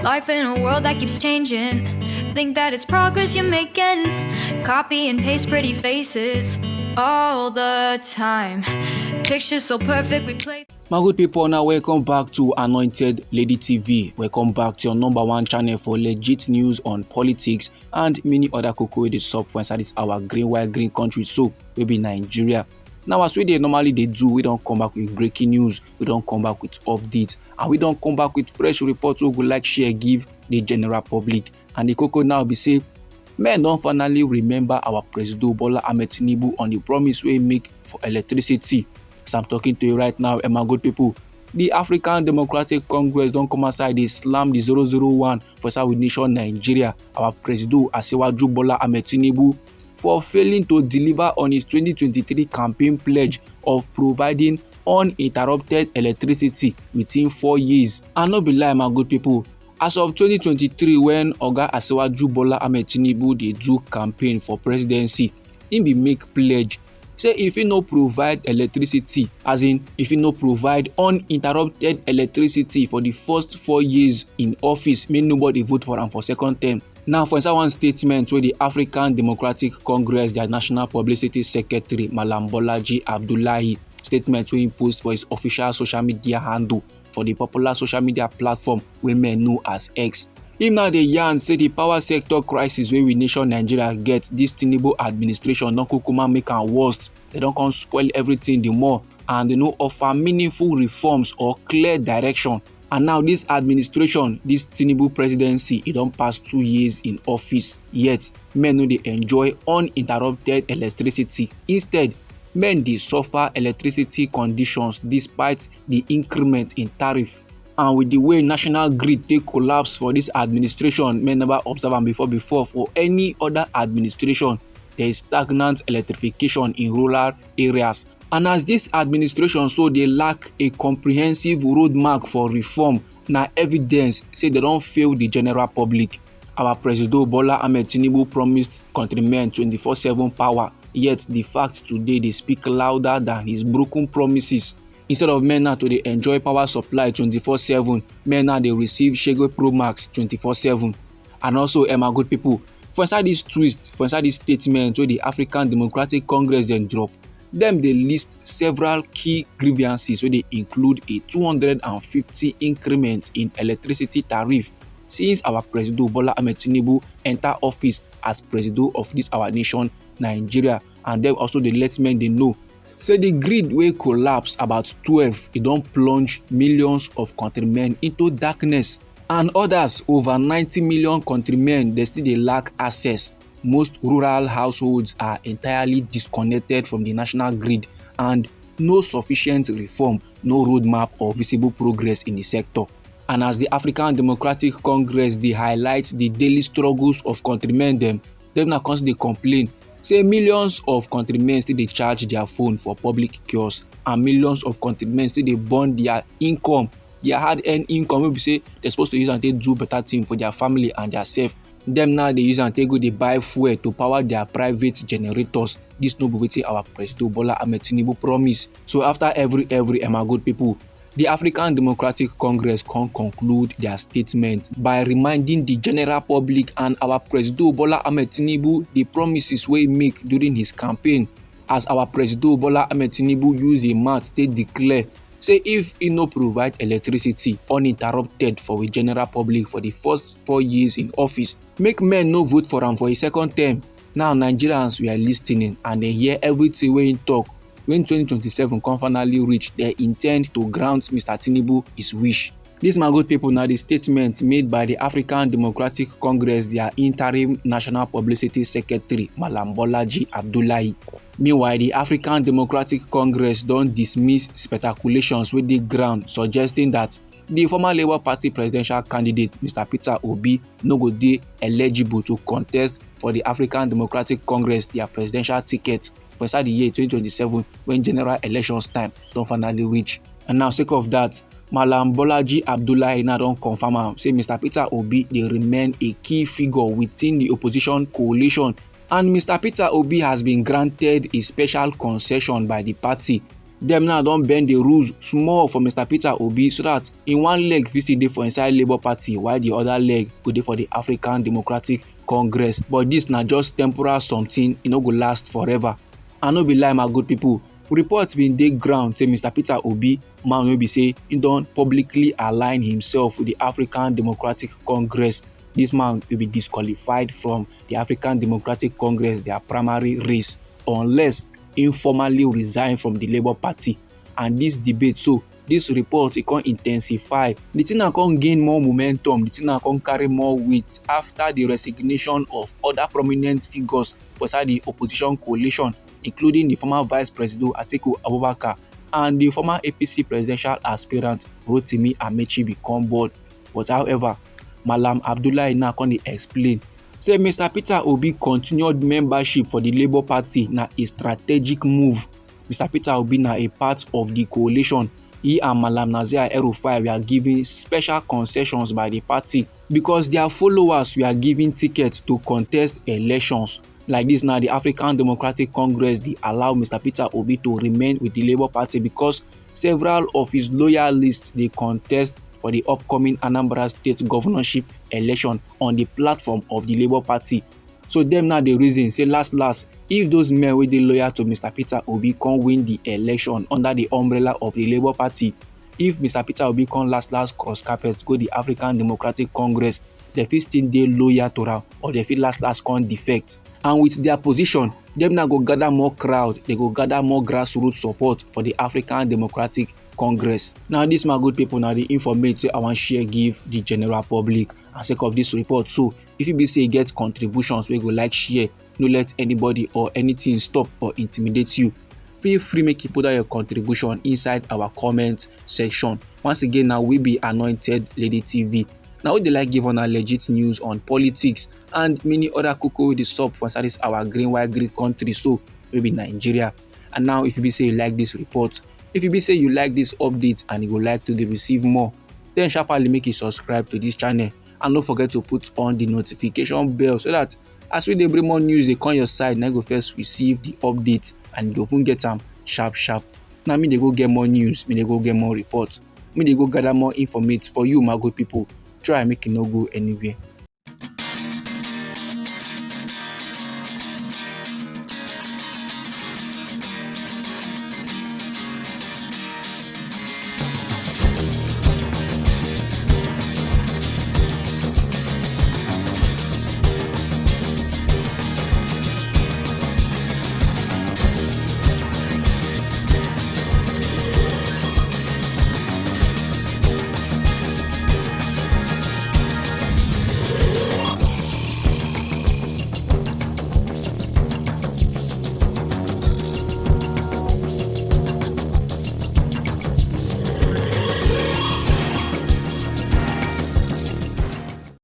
Life in a world that keeps changing. Think that it's progress you're making. Copy and paste pretty faces all the time. Pictures so perfect we play. My good people, now welcome back to Anointed Lady TV. Welcome back to your #1 channel for legit news on politics and many other cocoa with the sub for inside this our green white green country, so we be Nigeria. Now, as we normally do, we don't come back with breaking news, we don't come back with updates, and we don't come back with fresh reports we would like share give the general public. And the cocoa now be say, men don't finally remember our President Bola Ahmed Tinubu on the promise we make for electricity. As I'm talking to you right now, and my good people, the African Democratic Congress don't come aside, they slam the 001 for South nation Nigeria, our President Asiwaju Bola Ahmed Tinubu, for failing to deliver on his 2023 campaign pledge of providing uninterrupted electricity within 4 years. And no be lie, my good people, as of 2023, when Oga Asiwaju Bola Ahmed Tinubu dey do campaign for presidency, he be make pledge say if he no provide electricity, as in if he no provide uninterrupted electricity for the first 4 years in office, make nobody vote for him for second term. Now, for inside one statement where the African Democratic Congress, their National Publicity Secretary, Malam Bolaji Abdullahi, statement where he post for his official social media handle for the popular social media platform we may know as X. Him now dey yarn say the power sector crisis wey we nation Nigeria get, this Tinubu administration don kukuma make am worst. They don come spoil everything the more, and they no offer meaningful reforms or clear direction. And now this administration, this Tinubu presidency, it don pass 2 years in office, yet men no dey enjoy uninterrupted electricity. Instead, men dey suffer electricity conditions despite the increment in tariff. And with the way national grid take collapse for this administration, men never observe am before for any other administration. There is stagnant electrification in rural areas. And as this administration, so they lack a comprehensive roadmap for reform, na evidence say they don't fail the general public. Our President Bola Ahmed Tinubu promised countrymen 24/7 power, yet the facts today they speak louder than his broken promises. Instead of men now to they enjoy power supply 24/7, men now they receive Shego Pro Max 24/7. And also, my good people, for inside this twist, for inside this statement where the African Democratic Congress then drop, them they list several key grievances where they include a 250 increment in electricity tariff since our President Bola Ahmed Tinubu enter office as president of this our nation Nigeria. And then also they let men they know say the grid will collapse about 12, it don't plunge millions of countrymen into darkness, and others, over 90 million countrymen, they still they lack access. Most rural households are entirely disconnected from the national grid, and no sufficient reform, no roadmap or visible progress in the sector. And as the African Democratic Congress, they highlight the daily struggles of countrymen, them now constantly complain. Say millions of countrymen still they charge their phone for public kiosks, and millions of countrymen still they burn their income, their hard-earned income. Maybe say they're supposed to use and they do better thing for their family and their self. Them now they use and they go they buy fuel to power their private generators. This no be wetin our President Bola Ahmed Tinubu promise. So after every my good people, the African Democratic Congress can conclude their statement by reminding the general public and our President Bola Ahmed Tinubu the promises we make during his campaign. As our President Bola Ahmed Tinubu use a mouth to declare, say if he no provide electricity uninterrupted for the general public for the first 4 years in office, make men no vote for him for his second term. Now Nigerians, we are listening and they hear everything we in talk. When 2027 can finally reach, they intend to grant Mr. Tinubu his wish. This, my good people, now the statement made by the African Democratic Congress, their interim National Publicity Secretary, Malam Bolaji Abdullahi. Meanwhile, the African Democratic Congress don't dismiss speculations with the ground, suggesting that the former Labour Party presidential candidate, Mr. Peter Obi, no go dey eligible to contest for the African Democratic Congress, their presidential ticket for inside the year 2027 when general elections time don't finally reach. And now, sake of that, Malam Bolaji Abdullahi now don confirm am say Mr. Peter Obi dey remain a key figure within the opposition coalition, and Mr. Peter Obi has been granted a special concession by the party Dem now don bend the rules small for Mr. Peter Obi so that in one leg fit still dey for inside Labour Party while the other leg go dey for the African Democratic Congress. But dis na just temporal something, e no go last forever. And no be lie my good people, report bin dey ground say Mr. Peter Obi, man wey be say he don publicly align himself with the African Democratic Congress. Dis man will be disqualified from the African Democratic Congress, their primary race, unless informally resign from the Labour Party. And this debate, so this report, e come intensify. The thing na come gain more momentum, the thing na come carry more weight after the resignation of other prominent figures for inside the opposition coalition, including the former Vice President Atiku Abubakar and the former APC presidential aspirant Rotimi Amechi become board. But however, Malam Abdullahi now come dey explain say Mr. Peter Obi continued membership for the Labour Party na a strategic move. Mr. Peter Obi na a part of the coalition. He and Malam Nazir El-Rufai were given special concessions by the party because their followers were given tickets to contest elections. Like this now, the African Democratic Congress dey allow Mr. Peter Obi to remain with the Labour Party because several of his loyalists dey contest for the upcoming Anambra State governorship election on the platform of the Labour Party. So dem now dey reason say last if those men wey dey loyal to Mr. Peter Obi come win the election under the umbrella of the Labour Party, if Mr. Peter Obi come last cross carpet go the African Democratic Congress, dem fit still dey loyal to am or dem fit last come defect. And with their position, dem now go gather more crowd, they go gather more grassroots support for the African Democratic Congress. Now this my good people, now the informate I wan share give the general public and sake of this report. So if you be say you get contributions wey go like share, no let anybody or anything stop or intimidate you. Feel free make you put out your contribution inside our comment section. Once again, now we be Anointed Lady TV. Now we dey like give una legit news on politics and many other koko wey dey sup for inside our green country, so we be Nigeria. And now if you be say you like this report, if you be say you like this update and you go like to dey receive more, then sharply make you subscribe to this channel and don't forget to put on the notification bell so that as we dey bring more news dey come your side, na you go first receive the update and you go even get am sharp. Now me dey go get more news, me dey go get more reports, me dey go gather more information for you my good people. Try make it no go anywhere.